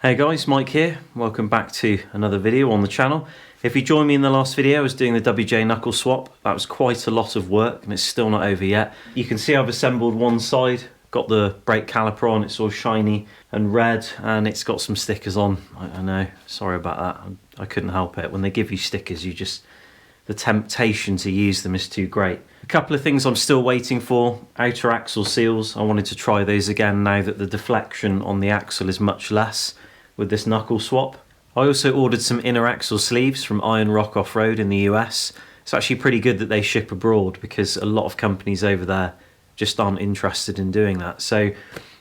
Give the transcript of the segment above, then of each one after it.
Hey guys, Mike here. Welcome back to another video on the channel. If you joined me in the last video, I was doing the WJ Knuckle swap. That was quite a lot of work and it's still not over yet. You can see I've assembled one side, got the brake caliper on, it's all shiny and red, and it's got some stickers on. I know, sorry about that. I couldn't help it. When they give you stickers, the temptation to use them is too great. A couple of things I'm still waiting for. Outer axle seals. I wanted to try those again now that the deflection on the axle is much less with this knuckle swap. I also ordered some inner axle sleeves from Iron Rock Off-Road in the US. It's actually pretty good that they ship abroad because a lot of companies over there just aren't interested in doing that. So,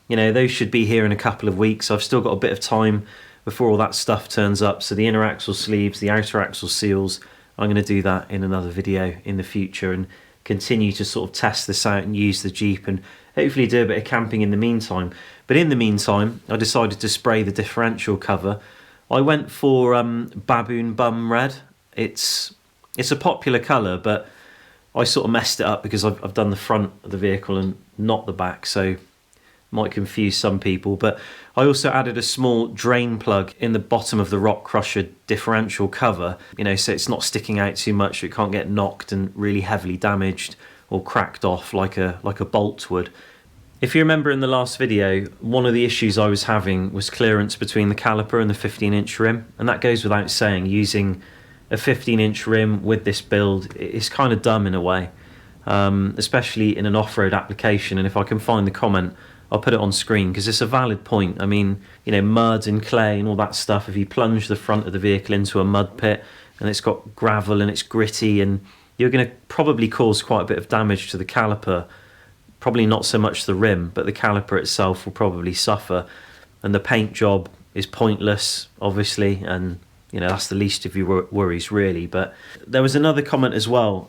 you know, those should be here in a couple of weeks. I've still got a bit of time before all that stuff turns up. So the inner axle sleeves, the outer axle seals, I'm going to do that in another video in the future and continue to sort of test this out and use the Jeep and hopefully do a bit of camping in the meantime. But in the meantime, I decided to spray the differential cover. I went for Baboon Bum Red. It's a popular colour, but I sort of messed it up because I've done the front of the vehicle and not the back, so might confuse some people. But I also added a small drain plug in the bottom of the Rock Crusher differential cover, you know, so it's not sticking out too much, so it can't get knocked and really heavily damaged or cracked off like a bolt would. If you remember in the last video, one of the issues I was having was clearance between the caliper and the 15-inch rim, and that goes without saying. Using a 15-inch rim with this build is kind of dumb in a way, especially in an off-road application. And if I can find the comment, I'll put it on screen because it's a valid point. I mean, you know, mud and clay and all that stuff, if you plunge the front of the vehicle into a mud pit and it's got gravel and it's gritty, and you're going to probably cause quite a bit of damage to the caliper. Probably not so much the rim, but the caliper itself will probably suffer, and the paint job is pointless, obviously, and you know, that's the least of your worries really. But there was another comment as well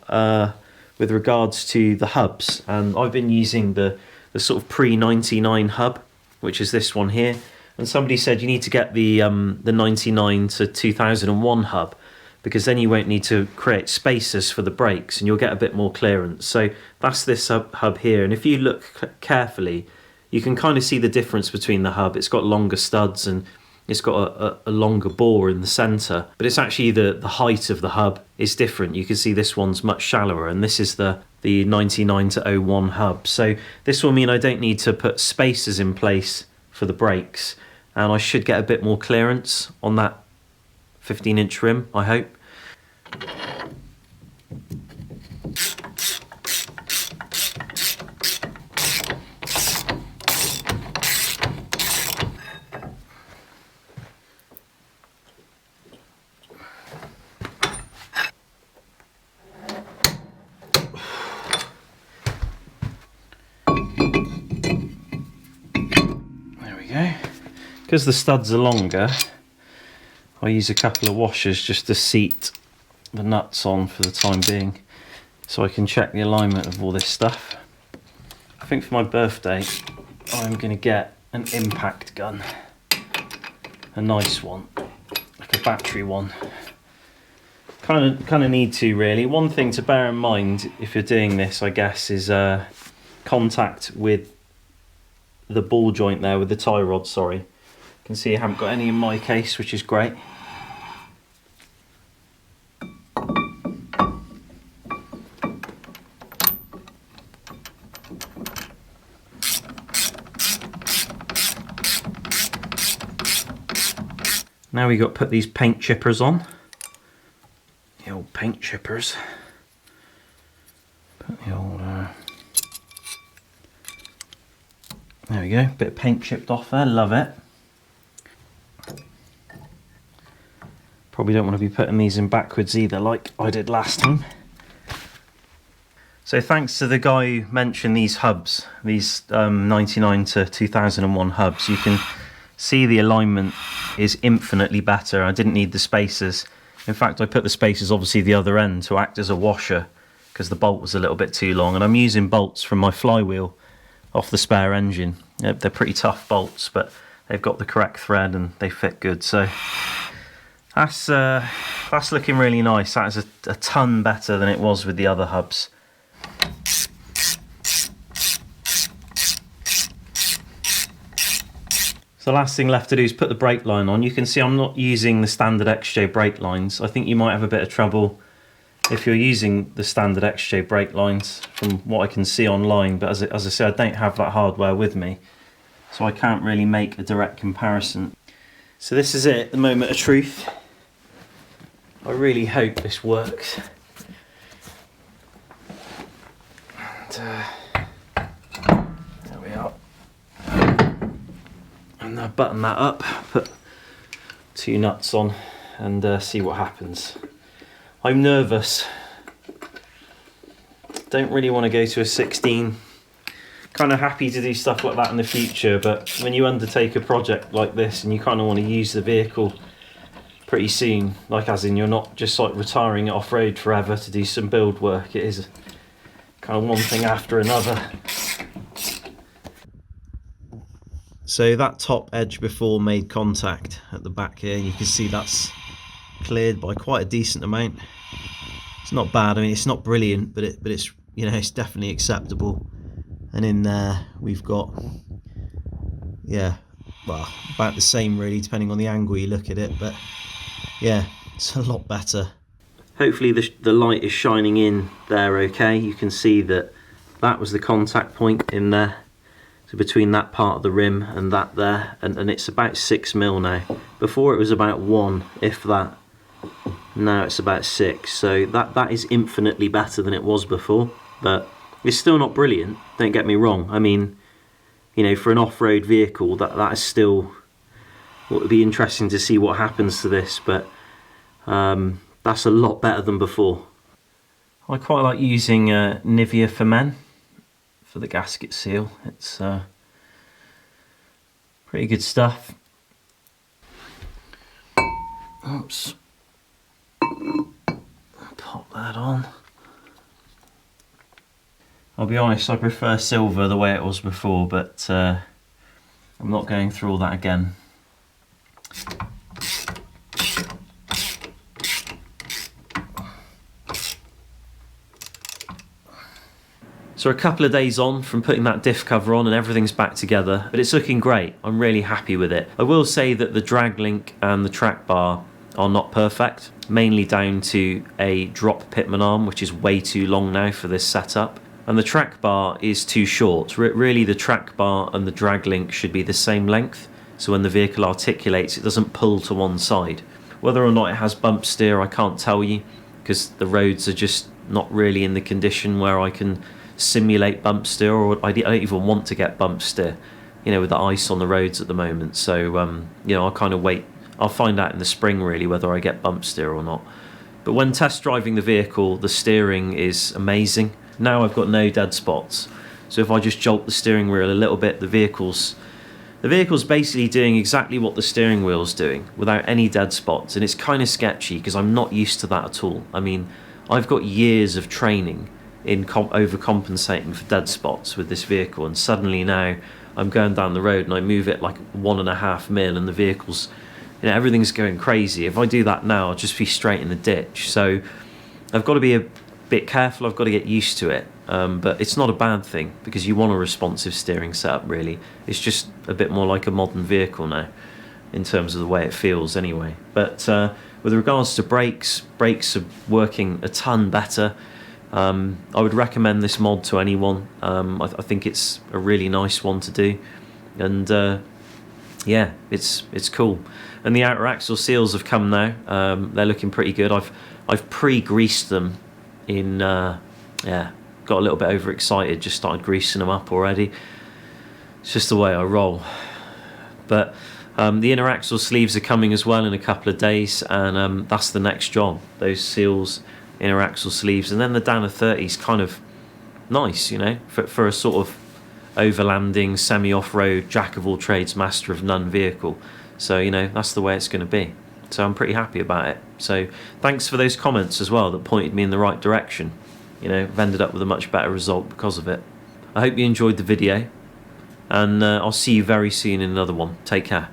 with regards to the hubs, and I've been using the sort of pre-99 hub, which is this one here, and somebody said you need to get the 99 to 2001 hub, because then you won't need to create spacers for the brakes and you'll get a bit more clearance. So that's this hub here, and if you look carefully, you can kind of see the difference between the hub. It's got longer studs and it's got a longer bore in the center, but it's actually the height of the hub is different. You can see this one's much shallower, and this is the 99 to 01 hub. So this will mean I don't need to put spacers in place for the brakes, and I should get a bit more clearance on that 15-inch rim, I hope. There we go. Because the studs are longer, I use a couple of washers just to seat the nuts on for the time being, so I can check the alignment of all this stuff. I think for my birthday I'm going to get an impact gun, a nice one, like a battery one. Kind of need to really. One thing to bear in mind if you're doing this, I guess, is contact with the ball joint there, with the tie rod, sorry. You can see I haven't got any in my case, which is great. Now we got to put these paint chippers on. The old paint chippers. Put the old, there we go, bit of paint chipped off there, love it. Probably don't want to be putting these in backwards either, like I did last time. So thanks to the guy who mentioned these hubs, these 99 to 2001 hubs, you can see the alignment is infinitely better. I didn't need the spacers. In fact, I put the spacers obviously the other end to act as a washer because the bolt was a little bit too long, and I'm using bolts from my flywheel off the spare engine. They're pretty tough bolts, but they've got the correct thread and they fit good. So that's looking really nice. That is a ton better than it was with the other hubs. So the last thing left to do is put the brake line on. You can see I'm not using the standard XJ brake lines. I think you might have a bit of trouble if you're using the standard XJ brake lines from what I can see online, but as I said, I don't have that hardware with me, so I can't really make a direct comparison. So this is it, the moment of truth. I really hope this works. And, there we are. And I'll button that up, put 2 nuts on, and see what happens. I'm nervous. Don't really want to go to a 16. Kind of happy to do stuff like that in the future, but when you undertake a project like this and you kind of want to use the vehicle pretty soon, like as in you're not just like retiring it off-road forever to do some build work, it is kind of one thing after another. So that top edge before made contact at the back here, you can see that's cleared by quite a decent amount. It's not bad. I mean, it's not brilliant, but it's, you know, it's definitely acceptable. And in there we've got, yeah, well, about the same really, depending on the angle you look at it, but yeah, it's a lot better. Hopefully the light is shining in there okay. You can see that that was the contact point in there, so between that part of the rim and that there, and it's about 6 mil now. Before it was about 1, if that. Now it's about 6, so that is infinitely better than it was before, but it's still not brilliant, don't get me wrong. I mean, you know, for an off-road vehicle, that is still, it would be interesting to see what happens to this, but that's a lot better than before. I quite like using Nivea for Men for the gasket seal. It's pretty good stuff. Oops. Pop that on. I'll be honest, I prefer silver the way it was before, but I'm not going through all that again. So a couple of days on from putting that diff cover on and everything's back together, but it's looking great. I'm really happy with it. I will say that the drag link and the track bar are not perfect, mainly down to a drop pitman arm, which is way too long now for this setup. And the track bar is too short. Really, the track bar and the drag link should be the same length, so when the vehicle articulates, it doesn't pull to one side. Whether or not it has bump steer, I can't tell you, because the roads are just not really in the condition where I can simulate bump steer, or I don't even want to get bump steer, you know, with the ice on the roads at the moment. So, you know, I'll kind of wait. I'll find out in the spring, really, whether I get bump steer or not. But when test driving the vehicle, the steering is amazing. Now I've got no dead spots, so if I just jolt the steering wheel a little bit, the vehicle's basically doing exactly what the steering wheel's doing without any dead spots, and it's kind of sketchy because I'm not used to that at all. I mean, I've got years of training in overcompensating for dead spots with this vehicle, and suddenly now I'm going down the road and I move it like 1.5 mil and the vehicle's, you know, everything's going crazy. If I do that now, I'll just be straight in the ditch. So I've got to be a bit careful, I've got to get used to it, but it's not a bad thing because you want a responsive steering setup, really. It's just a bit more like a modern vehicle now in terms of the way it feels anyway. But with regards to brakes are working a ton better. I would recommend this mod to anyone. I think it's a really nice one to do, and yeah, it's cool. And the outer axle seals have come now. They're looking pretty good. I've pre-greased them in, yeah, got a little bit overexcited, just started greasing them up already. It's just the way I roll. But the inner axle sleeves are coming as well in a couple of days, and that's the next job, those seals, inner axle sleeves. And then the Dana 30 is kind of nice, you know, for a sort of overlanding, semi-off-road, jack-of-all-trades, master-of-none vehicle. So, you know, that's the way it's going to be. So I'm pretty happy about it. So thanks for those comments as well that pointed me in the right direction. You know, I've ended up with a much better result because of it. I hope you enjoyed the video, and I'll see you very soon in another one. Take care.